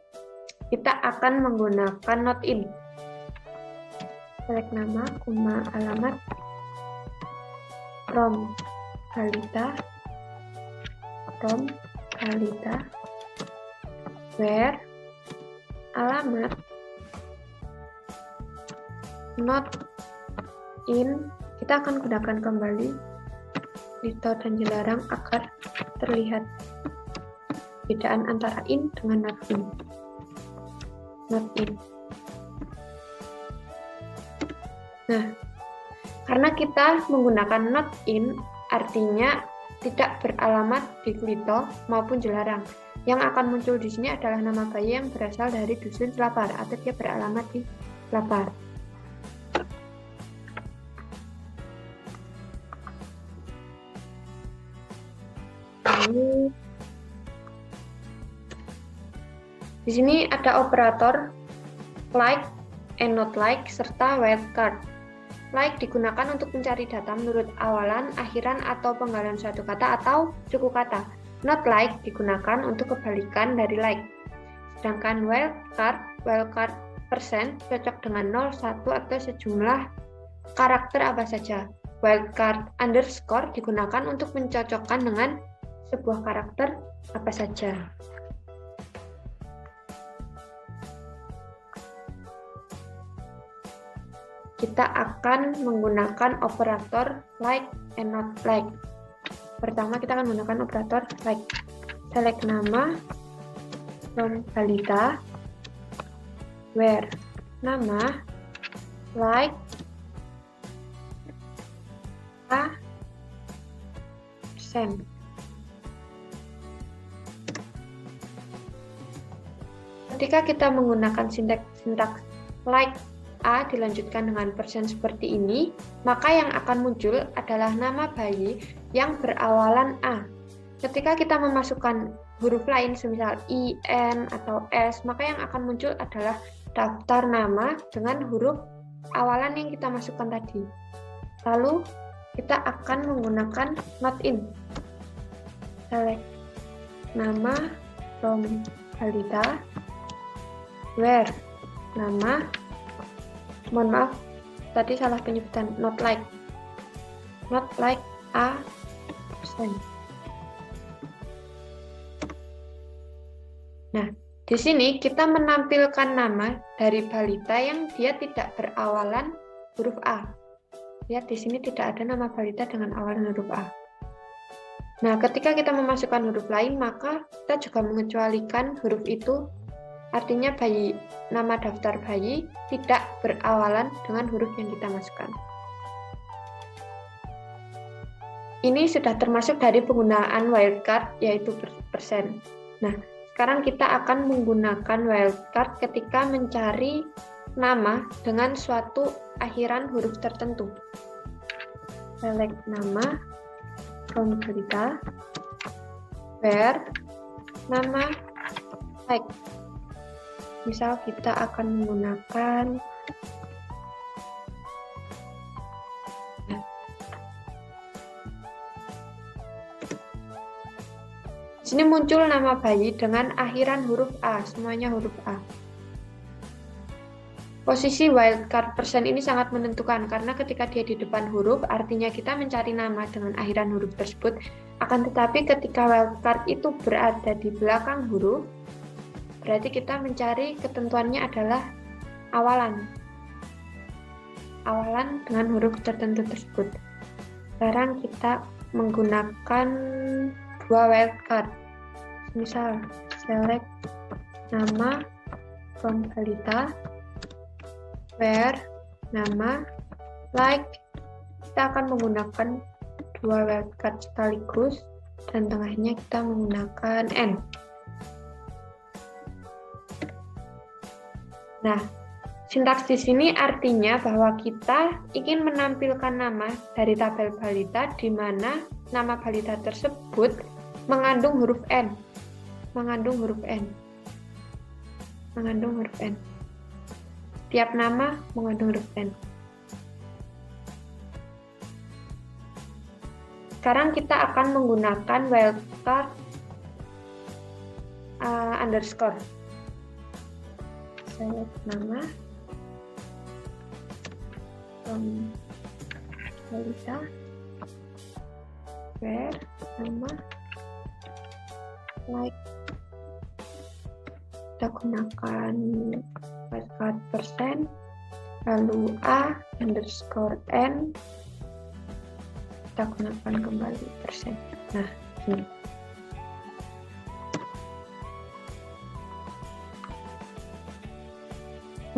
kita akan menggunakan not in. Select nama, alamat from balita, where alamat not in. Kita akan gunakan kembali Klito dan Jelarang agar terlihat perbedaan antara in dengan not in. Not in. Nah, karena kita menggunakan not in, artinya tidak beralamat di Klito maupun Jelarang. Yang akan muncul di sini adalah nama bayi yang berasal dari dusun Selapar atau dia beralamat di Selapar. Di sini ada operator like and not like serta wildcard. Like digunakan untuk mencari data menurut awalan, akhiran, atau penggalan suatu kata atau suku kata. Not like digunakan untuk kebalikan dari like. Sedangkan wildcard persen cocok dengan 0, 1, atau sejumlah karakter apa saja. Wildcard underscore digunakan untuk mencocokkan dengan sebuah karakter apa saja. Kita akan menggunakan operator like and not like. Pertama kita akan menggunakan operator like. Select nama from balita, where nama like a persen. Ketika kita menggunakan sintaks like A dilanjutkan dengan persen seperti ini, maka yang akan muncul adalah nama bayi yang berawalan A. Ketika kita memasukkan huruf lain, semisal I, N, atau S, maka yang akan muncul adalah daftar nama dengan huruf awalan yang kita masukkan tadi. Lalu, kita akan menggunakan not in. Select nama from balita, where nama, mohon maaf, tadi salah penyebutan, not like a persen. Nah, di sini kita menampilkan nama dari balita yang dia tidak berawalan huruf A. Lihat di sini tidak ada nama balita dengan awalan huruf A. Nah, ketika kita memasukkan huruf lain, maka kita juga mengecualikan huruf itu. Artinya nama daftar bayi tidak berawalan dengan huruf yang kita masukkan. Ini sudah termasuk dari penggunaan wildcard, yaitu persen. Nah, sekarang kita akan menggunakan wildcard ketika mencari nama dengan suatu akhiran huruf tertentu. Select nama from balita, where nama like. Misal kita akan menggunakan di sini muncul nama bayi dengan akhiran huruf A, semuanya huruf A. Posisi wildcard persen ini sangat menentukan karena ketika dia di depan huruf, artinya kita mencari nama dengan akhiran huruf tersebut. Akan tetapi ketika wildcard itu berada di belakang huruf, berarti kita mencari ketentuannya adalah awalan dengan huruf tertentu tersebut. Sekarang kita menggunakan dua wildcard. Misal, select nama from balita, where nama like. Kita akan menggunakan dua wildcard sekaligus dan tengahnya kita menggunakan N. Nah, sintaks di sini artinya bahwa kita ingin menampilkan nama dari tabel balita di mana nama balita tersebut mengandung huruf N. Tiap nama mengandung huruf N. Sekarang kita akan menggunakan wildcard underscore. Select nama from balita, where nama like. Kita gunakan wildcard persen, lalu A underscore N, kita gunakan kembali persen. Nah, ini.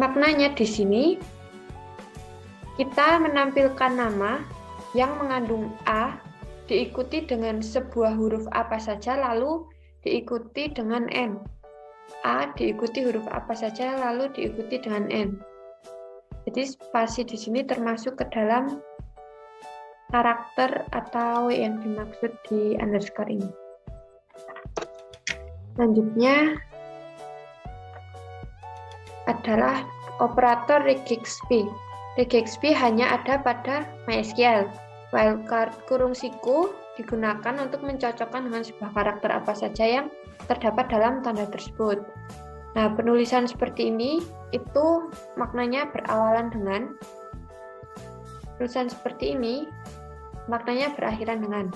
Maknanya di sini kita menampilkan nama yang mengandung A diikuti dengan sebuah huruf apa saja lalu diikuti dengan N. A diikuti huruf apa saja lalu diikuti dengan N. Jadi spasi di sini termasuk ke dalam karakter atau yang dimaksud di underscore ini. Selanjutnya adalah operator regexp. Regexp hanya ada pada MySQL. Wildcard kurung siku digunakan untuk mencocokkan dengan sebuah karakter apa saja yang terdapat dalam tanda tersebut. Nah, penulisan seperti ini itu maknanya berawalan dengan, tulisan seperti ini maknanya berakhiran dengan.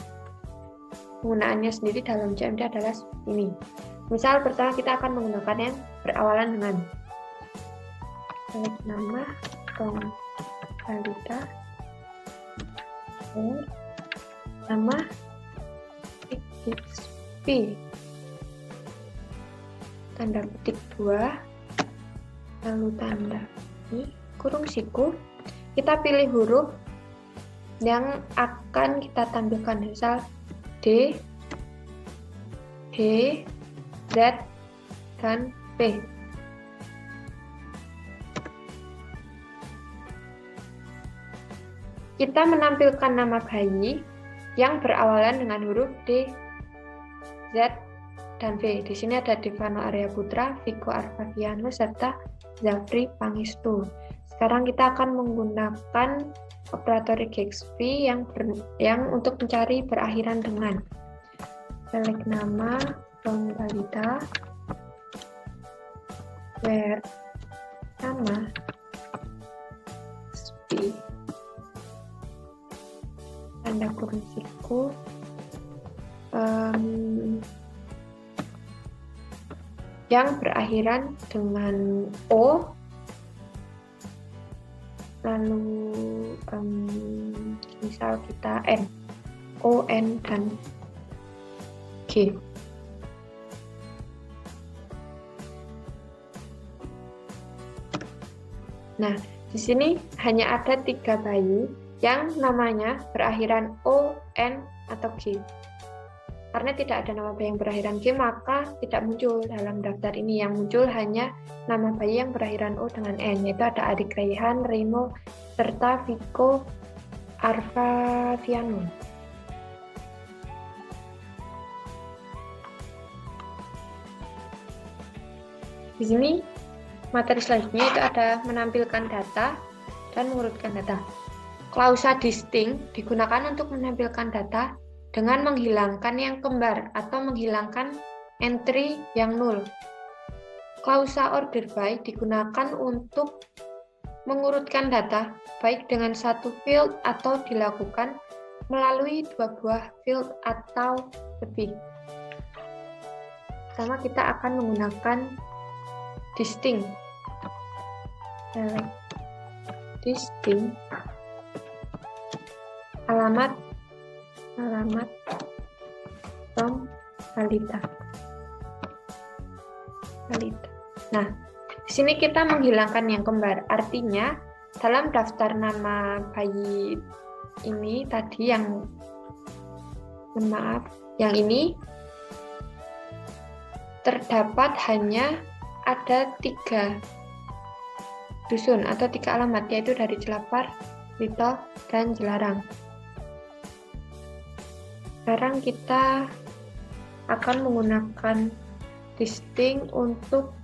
Penggunaannya sendiri dalam CMD adalah seperti ini. Misal pertama kita akan menggunakan yang berawalan dengan nama from Balita, nama XP, tanda petik 2, lalu tanda ini kurung siku. Kita pilih huruf yang akan kita tampilkan, misal D, Z, dan P. Kita menampilkan nama bayi yang berawalan dengan huruf D, Z, dan V. Di sini ada Devano Arya Putra, Vigo Arfaviano, serta Zafri Pangestu. Sekarang kita akan menggunakan operator XP yang untuk mencari berakhiran dengan. Select nama from Balita, where nama XP, tanda kurung siku, yang berakhiran dengan O, lalu misal kita N, O, N, dan G. Nah, di sini hanya ada 3 bayi yang namanya berakhiran O, N, atau G. Karena tidak ada nama bayi yang berakhiran G, maka tidak muncul dalam daftar ini. Yang muncul hanya nama bayi yang berakhiran O dengan N, yaitu ada Adik Raihan, Remo, serta Vigo Arfaviano. Di sini materi selanjutnya itu ada menampilkan data dan mengurutkan data. Klausa distinct digunakan untuk menampilkan data dengan menghilangkan yang kembar atau menghilangkan entry yang nol. Klausa order by digunakan untuk mengurutkan data baik dengan satu field atau dilakukan melalui 2 buah field atau lebih. Pertama kita akan menggunakan distinct. Select distinct, alamat from Balita. Nah, di sini kita menghilangkan yang kembar. Artinya dalam daftar nama bayi ini tadi yang yang ini terdapat hanya ada 3 dusun atau 3 alamat, yaitu dari Jelapar, Lito, dan Jelarang. Sekarang kita akan menggunakan distinct untuk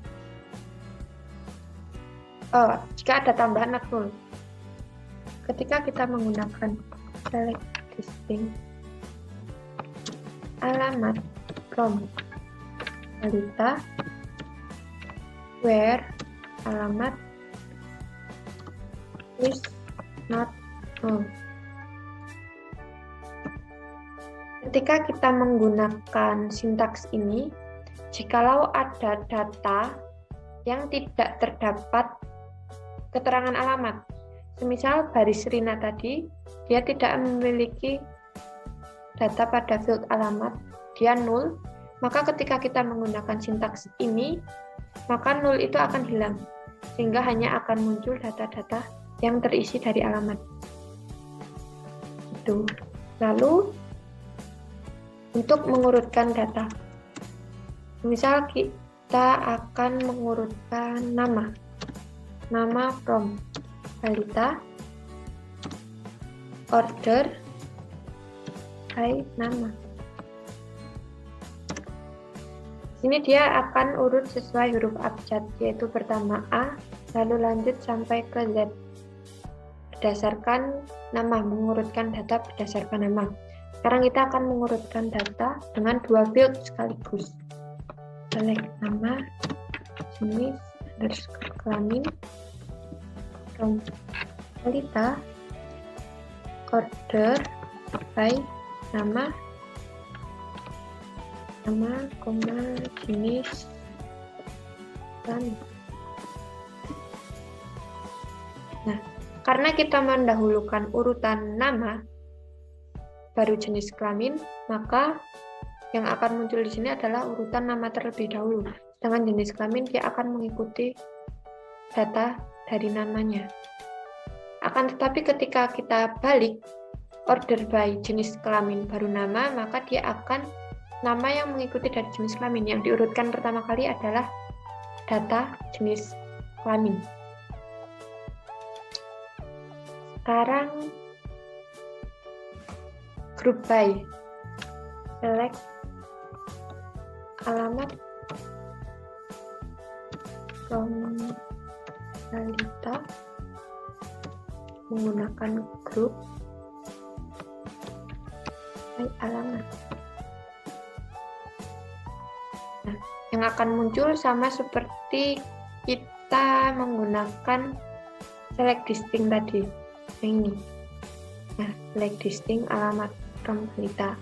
jika ada tambahan nol. Ketika kita menggunakan select distinct, alamat from Balita, where alamat is not null. Ketika kita menggunakan sintaks ini, jikalau ada data yang tidak terdapat keterangan alamat, semisal baris Rina tadi, dia tidak memiliki data pada field alamat, dia nul, maka ketika kita menggunakan sintaks ini, maka nul itu akan hilang, sehingga hanya akan muncul data-data yang terisi dari alamat. Itu. Lalu, untuk mengurutkan data, misal kita akan mengurutkan nama from Balita, order by nama. Sini dia akan urut sesuai huruf abjad, yaitu pertama A, lalu lanjut sampai ke Z. Berdasarkan nama, mengurutkan data berdasarkan nama. Sekarang kita akan mengurutkan data dengan 2 field sekaligus. Select nama jenis underscore kelamin from balita order by nama koma jenis kelamin. Nah, karena kita mendahulukan urutan nama baru jenis kelamin, maka yang akan muncul di sini adalah urutan nama terlebih dahulu. Sedangkan jenis kelamin dia akan mengikuti data dari namanya. Akan tetapi ketika kita balik order by jenis kelamin baru nama, maka dia akan nama yang mengikuti dari jenis kelamin. Yang diurutkan pertama kali adalah data jenis kelamin. Sekarang group by, select alamat from balita menggunakan group by alamat. Nah, yang akan muncul sama seperti kita menggunakan select distinct tadi. Ini. Nah, select distinct alamat from balita.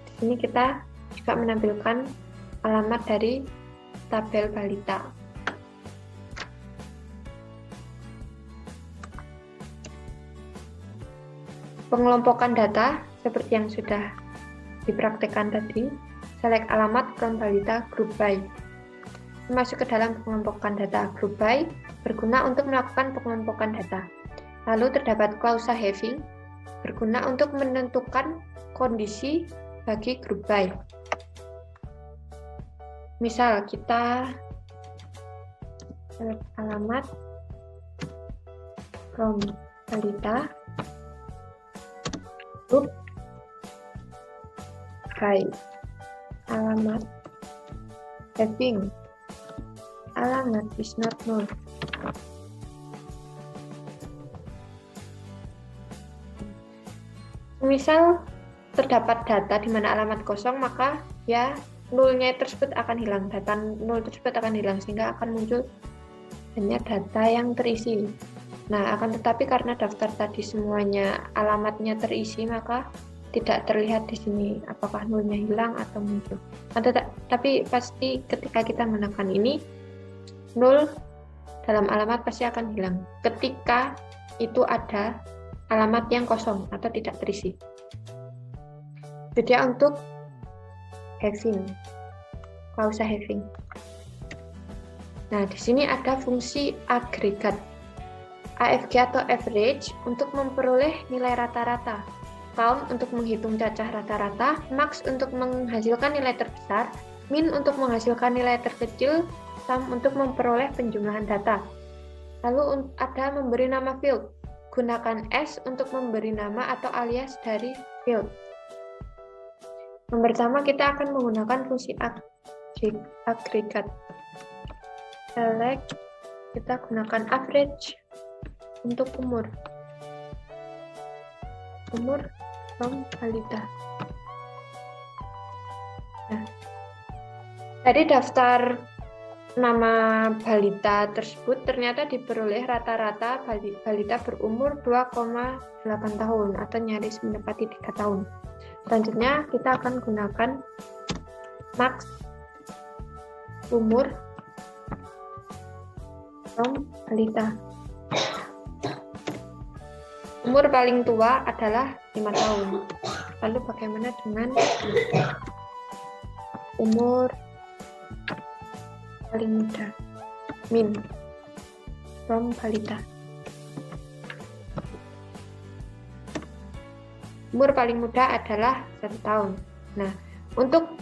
Di sini kita juga menampilkan alamat dari tabel balita. Pengelompokan data seperti yang sudah dipraktekkan tadi, select alamat from balita group by. Masuk ke dalam pengelompokan data group by berguna untuk melakukan pengelompokan data. Lalu terdapat klausa having berguna untuk menentukan kondisi bagi group by. Misal kita select alamat from balita group by alamat having alamat is not null. Misal terdapat data di mana alamat kosong, maka ya nulnya tersebut akan hilang, data nol tersebut akan hilang, sehingga akan muncul hanya data yang terisi. Nah, akan tetapi karena daftar tadi semuanya alamatnya terisi, maka tidak terlihat di sini apakah nolnya hilang atau muncul. Tapi pasti ketika kita menekan ini, nol dalam alamat pasti akan hilang ketika itu ada alamat yang kosong atau tidak terisi. Jadi untuk having, klausa having. Nah, di sini ada fungsi agregat, AFG atau average untuk memperoleh nilai rata-rata, count untuk menghitung cacah rata-rata, max untuk menghasilkan nilai terbesar, min untuk menghasilkan nilai terkecil, sum untuk memperoleh penjumlahan data. Lalu ada memberi nama field. Gunakan S untuk memberi nama atau alias dari field. Yang pertama kita akan menggunakan fungsi agregat. Select, kita gunakan average untuk umur. Umur from balita. Nah, dari daftar nama balita tersebut ternyata diperoleh rata-rata balita berumur 2,8 tahun atau nyaris mendekati 3 tahun. Selanjutnya kita akan gunakan max umur from balita. Umur paling tua adalah 5 tahun. Lalu bagaimana dengan umur paling muda, min from balita. Umur paling muda adalah 1 tahun. Nah, untuk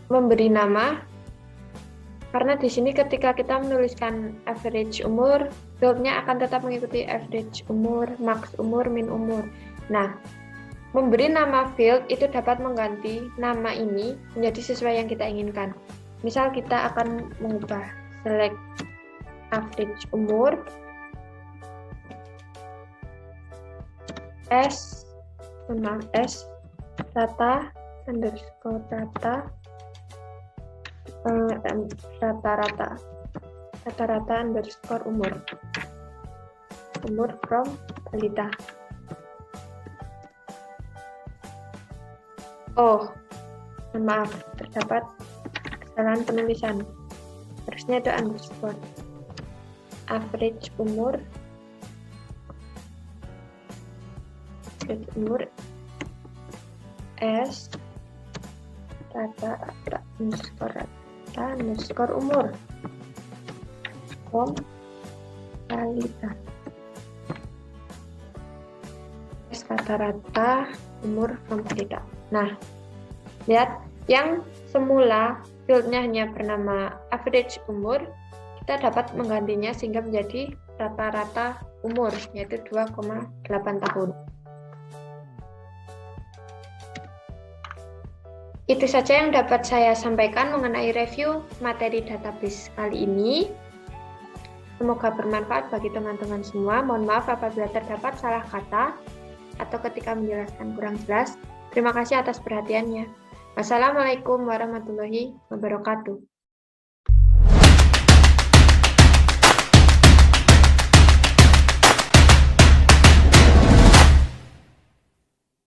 memberi nama, karena di sini ketika kita menuliskan average umur, fieldnya akan tetap mengikuti average umur, max umur, min umur. Nah, memberi nama field itu dapat mengganti nama ini menjadi sesuai yang kita inginkan. Misal kita akan mengubah select average umur S data underscore data rata-rata underscore umur from balita. Oh, maaf, terdapat kesalahan penulisan. Harusnya ada underscore. Average umur S rata-rata underscore umur from balita. Rata-rata umur from balita. Nah, lihat yang semula fieldnya hanya bernama average umur, kita dapat menggantinya sehingga menjadi rata-rata umur, yaitu 2,8 tahun. Itu saja yang dapat saya sampaikan mengenai review materi database kali ini. Semoga bermanfaat bagi teman-teman semua. Mohon maaf apabila terdapat salah kata atau ketika menjelaskan kurang jelas. Terima kasih atas perhatiannya. Wassalamualaikum warahmatullahi wabarakatuh.